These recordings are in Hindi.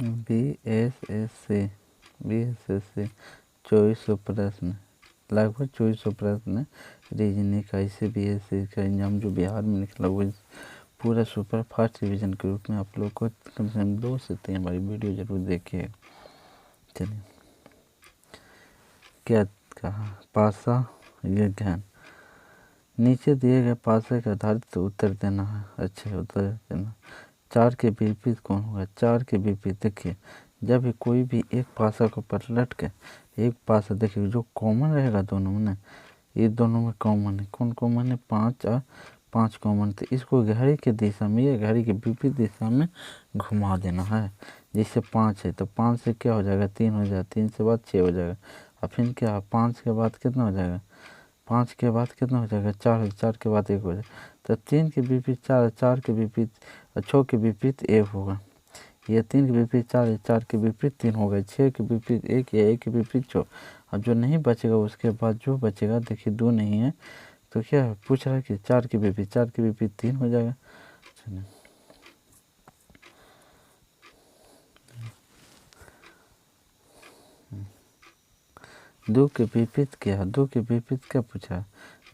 BSSC 2400 प्रश्न, लगभग 2400 प्रश्न रीजनिंग का। इसे BSSC का एग्जाम जो बिहार में निकला वो पूरा सुपर फास्ट रिवीजन के रूप में आप लोग को कम से कम 2 से 3 बार वीडियो जरूर देखिए। चलिए, क्या कहा, पासा या ज्ञान। नीचे दिए गए पासे के आधारित उत्तर देना है। अच्छा, उत्तर देना। 4 के विपरीत कौन होगा? 4 के विपरीत देखिए, जब भी कोई भी एक पासा को पलट के एक पासा, देखिए जो कॉमन रहेगा दोनों में ना, ये दोनों में कॉमन है। कौन कॉमन है? 5 और 5 कॉमन। तो इसको घड़ी के दिशा में या घड़ी के विपरीत दिशा में घुमा देना है। जैसे 5 है तो 5 से क्या हो जाएगा? 3 हो जाएगा, 3 से बाद 6 हो जाएगा, और फिर क्या, 5 के बाद कितना हो जाएगा? 5 के बाद कितना हो जाएगा? 4 हो, 4 के बाद 1 हो जाएगा। तो 3 के विपरीत 4, 4 के विपरीत 6 के विपरीत 1 होगा। ये 3 के विपरीत 4 है, 4 के विपरीत 3 हो गए, 6 के विपरीत 1 या 1 के विपरीत 6। अब जो नहीं बचेगा उसके बाद जो बचेगा, देखिए 2 नहीं है तो क्या है? पूछ रहा है कि 4 के विपरीत 3 हो जाएगा। चलिए, 2 के विपरीत क्या? 2 के विपरीत क्या पूछा?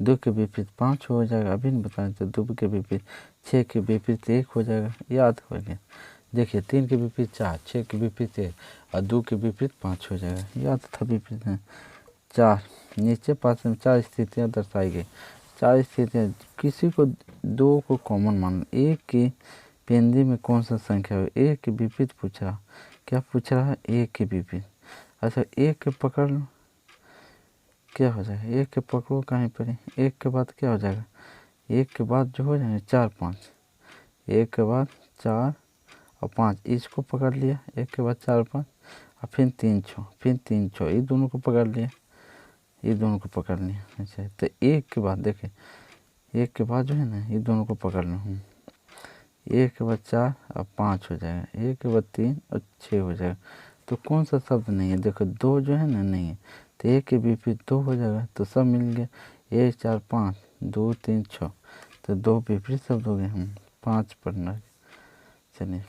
2 के विपरीत 5 हो जाएगा। अभी नहीं बताया तो 2 के विपरीत 6 के विपरीत 1 हो जाएगा। याद हो गया। देखिए 3 के विपरीत 4, 6 के विपरीत 1 और 2 के विपरीत 5 हो जाएगा। याद था विपरीत है। 4, नीचे पास में 4 स्थितियाँ दर्शाई गई। 4 स्थितियाँ, किसी को 2 को कॉमन मान। 1 की पेंदी में कौन सा संख्या है? 1 के विपरीत पूछ रहा। क्या पूछ रहा है? 1 के विपरीत। अच्छा, 1 के पकड़ लो, क्या हो जाएगा? 1 के पकड़ो कहीं पर, 1 के बाद क्या हो जाएगा? 1 के बाद जो हो जाएगा 4 5, 1 के बाद 4 और 5, इसको पकड़ लिया। 1 के बाद 4 5 और फिर 3 6, फिर 3 6, ये दोनों को पकड़ लिया, ये दोनों को पकड़ लिया। अच्छा, तो 1 के बाद देखिए, 1 के बाद जो है ना ये दोनों को पकड़ लें। 1 के बाद 4 और 5 हो जाएगा, 1 के बाद 3 और 6 हो जाएगा। तो कौन सा शब्द नहीं है? देखो 2 जो है ना नहीं है, तो 1 के विपरीत 2 हो जाएगा, तो सब मिल गया। 1 4 5 2 3 6, तो 2 विपरीत शब्द हो गए। 5 पढ़ना। चलिए,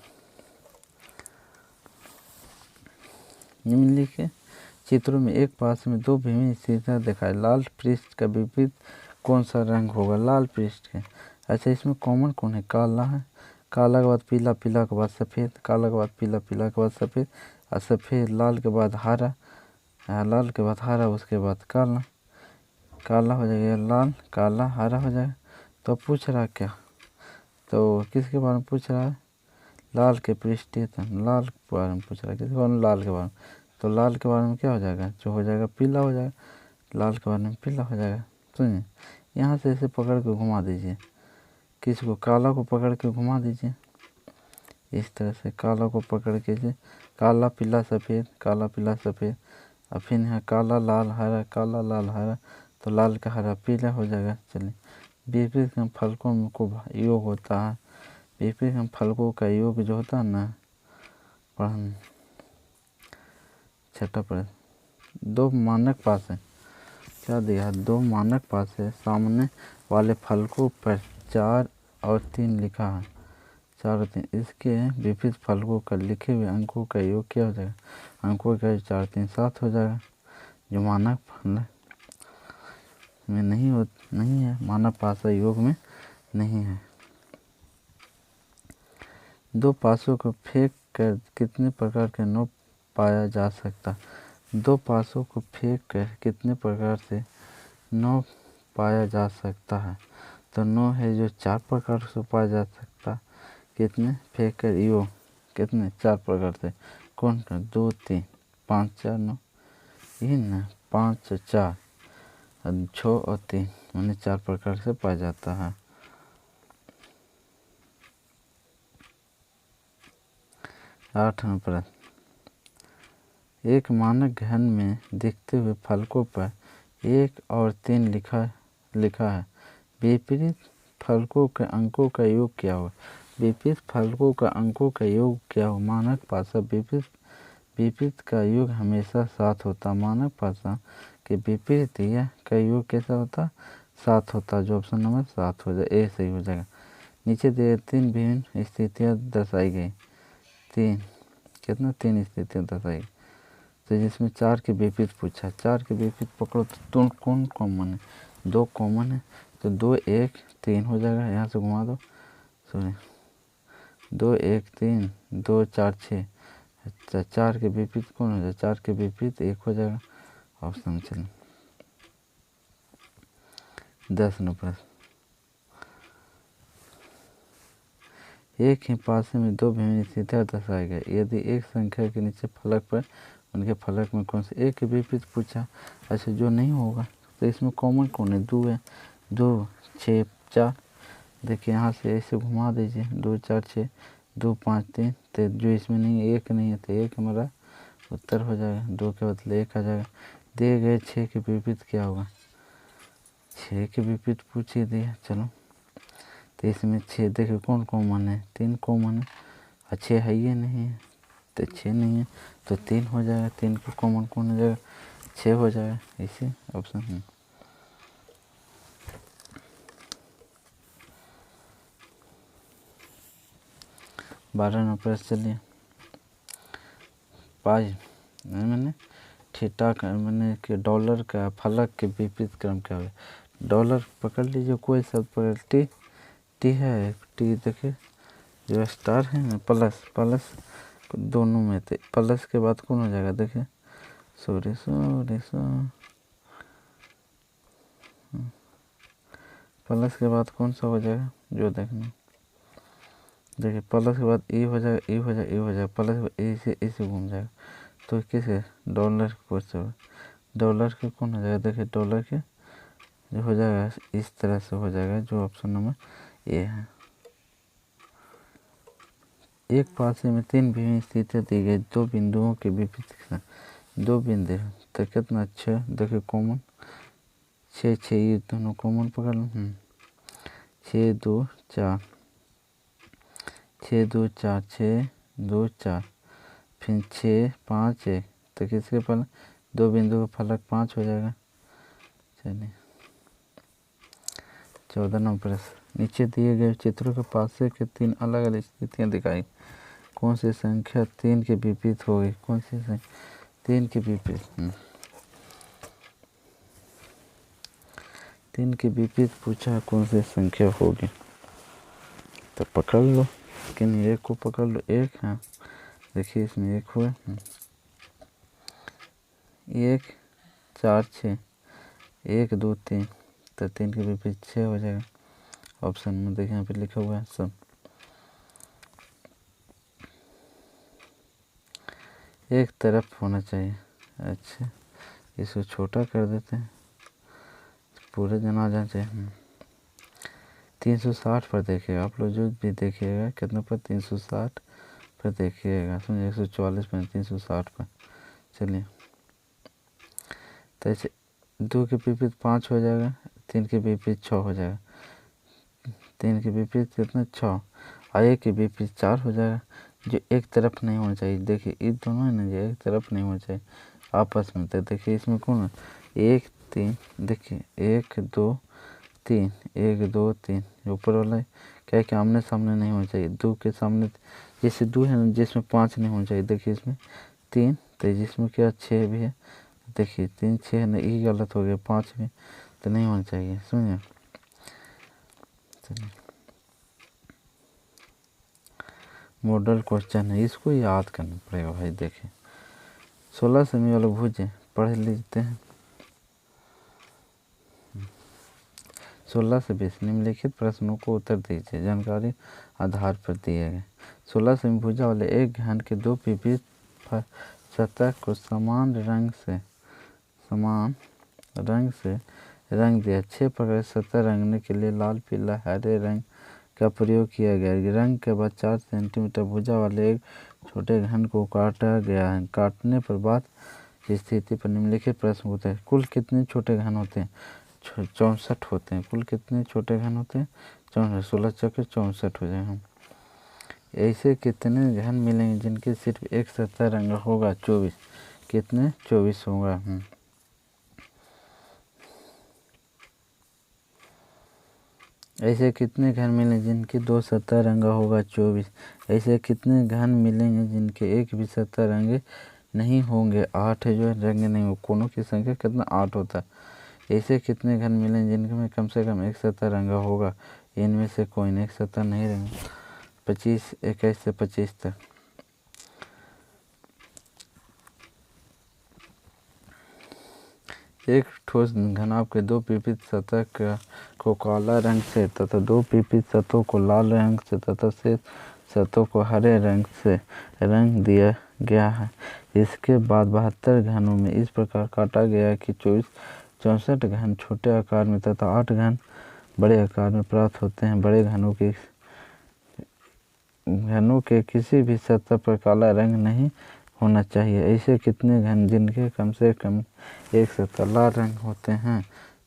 निम्नलिखित चित्रों में एक पास में 2 विभिन्न स्थितियाँ दिखाई। लाल पृष्ठ का विपरीत कौन सा रंग होगा? लाल पृष्ठ के। अच्छा, इसमें कॉमन कौन है? काला है। काला के बाद पीला, पीला के बाद सफ़ेद, काला के बाद पीला, पीला के बाद सफ़ेद, और सफ़ेद लाल के बाद हरा, लाल के बाद हरा, उसके बाद काला, काला हो जाएगा, लाल काला हरा हो जाएगा। तो पूछ रहा क्या? तो किसके बारे में पूछ रहा है? लाल के पृष्ठीय तन, लाल के बारे में पूछ रहा है। किसके बारे में? लाल के बारे में। तो लाल के बारे में क्या हो जाएगा? जो हो जाएगा पीला हो जाएगा, लाल के बारे में पीला हो जाएगा। सुनिए, यहाँ से ऐसे पकड़ के घुमा दीजिए, किसी को काला को पकड़ के घुमा दीजिए, इस तरह से काला को पकड़ के से काला पीला सफ़ेद, काला पीला सफ़ेद, और फिर यहाँ काला लाल हरा, काला लाल हरा, तो लाल का हरा पीला हो जाएगा। चलिए, विपरीत क्रम फलकों में को योग होता है। विपरीत क्रम फलकों का योग जो होता है ना, पढ़ना। छठा प्रश्न, 2 मानक पास है। क्या दिया? 2 मानक पास है, सामने वाले फलकों पर 4 और 3 लिखा है। 4 और 3, इसके विपरीत फलकों का लिखे हुए अंकों का योग क्या हो जाएगा? अंकों का 4 3 7 हो जाएगा। जो मानक फल में नहीं है, मानक पास योग में नहीं है। 2 पासों को फेंक कर कितने प्रकार के नोट पाया जा सकता? 2 पासों को फेंक कर कितने प्रकार से 9 पाया जा सकता है? तो 9 है जो 4 प्रकार से पाया जा सकता। कितने? फेंक कर योग कितने? 4 प्रकार से। कौन का? 2 3 5 4 9, ये ना 5 4 6 और 3, मैंने 4 प्रकार से पाया जाता है। 8 प्रश्न, एक मानक घन में दिखते हुए फलकों पर 1 और 3 लिखा है। विपरीत फलकों के अंकों का योग क्या हो? विपरीत फलकों का अंकों का योग क्या हो? मानक पासा विपरीत का योग हमेशा 7 होता। मानक पासा के विपरीत यह का योग कैसा होता? 7 होता। जो ऑप्शन नंबर 7 हो जाए, ए सही हो जाएगा। नीचे दे 3 विभिन्न स्थितियाँ दर्शाई गई। 3 कितना 3 स्थितियाँ दर्शाई। तो जिसमें 4 के विपरीत पूछा, 4 के विपरीत पकड़ो तो कौन कॉमन है, 2 कॉमन है, तो 2 1 3 हो जाएगा। यहाँ से घुमा दो, सॉरी 2 1 3 2 4 6। अच्छा 4 के विपरीत कौन हो जाएगा, 4 के विपरीत 1 हो जाएगा। ऑप्शन चलिए 10 नंबर। एक ही पासे में 2 भिन्न स्थितियाँ दर्शाई गई। यदि एक संख्या के नीचे फलक पर उनके फलक में कौन से एक के विपरीत पूछा। अच्छा जो नहीं होगा तो इसमें कॉमन कौन है, 2 है, 2 6 4। देखिए यहाँ से ऐसे घुमा दीजिए, 2 4 6 2 5 3। तो जो इसमें नहीं है, एक नहीं है, तो एक हमारा उत्तर हो जाएगा। 2 के बदले 1 आ जाएगा। दिए गए 6 के विपरीत क्या होगा, 6 के विपरीत पूछ ही दिया। चलो तो इसमें 6 देखिए कौन कॉमन है, 3 कॉमन है, और 6 है ये नहीं है, तो 6 नहीं है, तो 3 हो जाएगा। 3 को कॉमन कौन हो जाएगा, 6 हो जाएगा। इसी ऑप्शन है। 12 नंबर चलिए। पाई मैंने थीटा का मैंने कि डॉलर का फलक के विपरीत क्रम क्या है। डॉलर पकड़ लीजिए, कोई शब्द पकड़, टी है, टी देखिए जो स्टार है ना, प्लस प्लस दोनों में थे, प्लस के बाद कौन हो जाएगा, देखिए सॉरी प्लस के बाद कौन सा हो जाएगा, जो देखना देखिए प्लस के बाद ई हो जाएगा, ई हो जाएगा, ई हो जाएगा, प्लस ए से इसे घूम जाएगा। तो किसे, डॉलर क्वेश्चन, डॉलर के कौन हो जाएगा, देखिए डॉलर के जो हो जाएगा इस तरह से हो जाएगा, जो ऑप्शन नंबर ए है। एक पासे में 3 विभिन्न स्थितियाँ दी गई, 2 बिंदुओं के विपरीत 2 बिंदु, तो कितना 6। देखिए कॉमन 6 6 ये दोनों कॉमन पकड़ लो। 6 2 4 6 2 4 6 2 4, फिर 6 5 1, तो किसके फलक, 2 बिंदु का फलक 5 हो जाएगा। चलिए 14 नंबर प्रश्न। नीचे दिए गए चित्रों के पासे के 3 अलग अलग स्थितियाँ दिखाई। कौन सी संख्या 3 के विपरीत होगी, कौन सी संख्या 3 के विपरीत, 3 के विपरीत पूछा कौन सी संख्या होगी, तो पकड़ लो, लेकिन एक को पकड़ लो, एक है, देखिए इसमें एक हुआ, 1 4 6 1 2 3, तो 3 के विपरीत 6 हो जाएगा। ऑप्शन में देखिए यहाँ पे लिखा हुआ है सब। एक तरफ होना चाहिए। अच्छा इसको छोटा कर देते हैं, पूरे जन आ जाना चाहिए। 360 पर देखिएगा, आप लोग जो भी देखिएगा कितना पर, 360 पर देखिएगा, समझिए 144 पर 360 पर। चलिए तो ऐसे 2 के विपरीत 5 हो जाएगा, 3 के विपरीत 6 हो जाएगा, 3 के विपरीत कितना 6, और 1 के विपरीत 4 हो जाएगा। जो एक तरफ नहीं होना चाहिए, देखिए ये दोनों है ना, जो एक तरफ नहीं होना चाहिए आपस में, तो देखिए इसमें कौन है, 1 3, देखिए 1 2 3 1 2 3, ऊपर वाला क्या है कि आमने सामने नहीं होना चाहिए। 2 के सामने जैसे 2 है ना, जिसमें 5 नहीं होना चाहिए, देखिए इसमें 3, तो जिसमें क्या 6 भी है, देखिए 3 6 है ना, ये गलत हो गया, 5 भी तो नहीं होना चाहिए, समझे। चलिए मॉडल क्वेश्चन है, इसको याद करना पड़ेगा भाई। देखिए 16 सेमी वाले भुजे पढ़ लेते हैं। 16 से 20 निम्नलिखित प्रश्नों को उत्तर दीजिए, जानकारी आधार पर दिए गए। 16 सेमी भुजा वाले एक घन के 2 विपरीत सतह को समान रंग से रंग दिया। 6 प्रकार सतह रंगने के लिए लाल पीला हरे रंग का प्रयोग किया गया। रंग के बाद 4 सेंटीमीटर भुजा वाले एक छोटे घन को काटा गया है। काटने पर बाद की स्थिति पर निम्नलिखित प्रश्न होते हैं। कुल कितने छोटे घन होते हैं, 64 होते हैं। कुल कितने छोटे घन होते हैं, 64, 16 चक्कर 64 हो जाएगा। ऐसे कितने घन मिलेंगे जिनके सिर्फ एक सतह रंग होगा, 24, कितने 24 होगा। ऐसे कितने घन मिले जिनकी दो सतह रंगा होगा? 24। ऐसे कितने घन मिलेंगे जिनके एक भी सतह रंगे नहीं होंगे? 8 जो है रंगे नहीं हो, कोनों की संख्या कितना 8 होता है। ऐसे कितने घन मिलेंगे जिनके में कम से कम एक सतह रंगा होगा? इनमें से कोई नहीं, एक सतह नहीं रंगा। 25, 21 से 25 तक। एक ठोस घनाभ के दो विपरीत सतह को काला रंग से तथा दो विपरीत सतहों को लाल रंग से तथा शेष सतहों को हरे रंग से रंग दिया गया है। इसके बाद 72 घनों में इस प्रकार काटा गया कि 64 घन छोटे आकार में तथा 8 घन बड़े आकार में प्राप्त होते हैं। बड़े घनों के किसी भी सतह पर काला रंग नहीं होना चाहिए। ऐसे कितने घन जिनके कम से कम एक सतह लाल रंग होते हैं?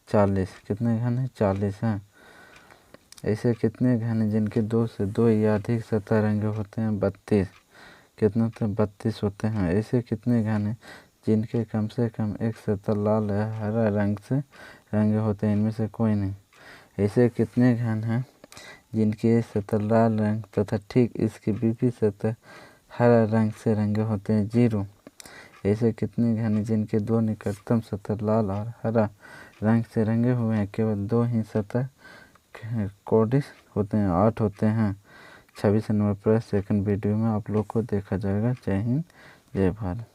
40। कितने घन हैं? 40 हैं। ऐसे कितने घन हैं जिनके दो से दो या अधिक सतह रंगे होते हैं? 32। कितने होते हैं? 32 होते हैं। ऐसे कितने घन हैं जिनके कम से कम एक सतह लाल या हरा रंग से रंगे होते हैं? इनमें से कोई नहीं। ऐसे कितने घन हैं जिनकी एक सतह लाल रंग तथा ठीक इसकी विपरीत सतह हरा रंग से रंगे होते हैं? 0। ऐसे कितने घन हैं जिनके दो निकटतम सतह लाल और हरा रंग से रंगे हुए हैं? केवल दो ही सतह कोडिश होते हैं, 8 होते हैं। 26 नंबर पर सेकंड वीडियो में आप लोग को देखा जाएगा। जय हिंद, जय भारत।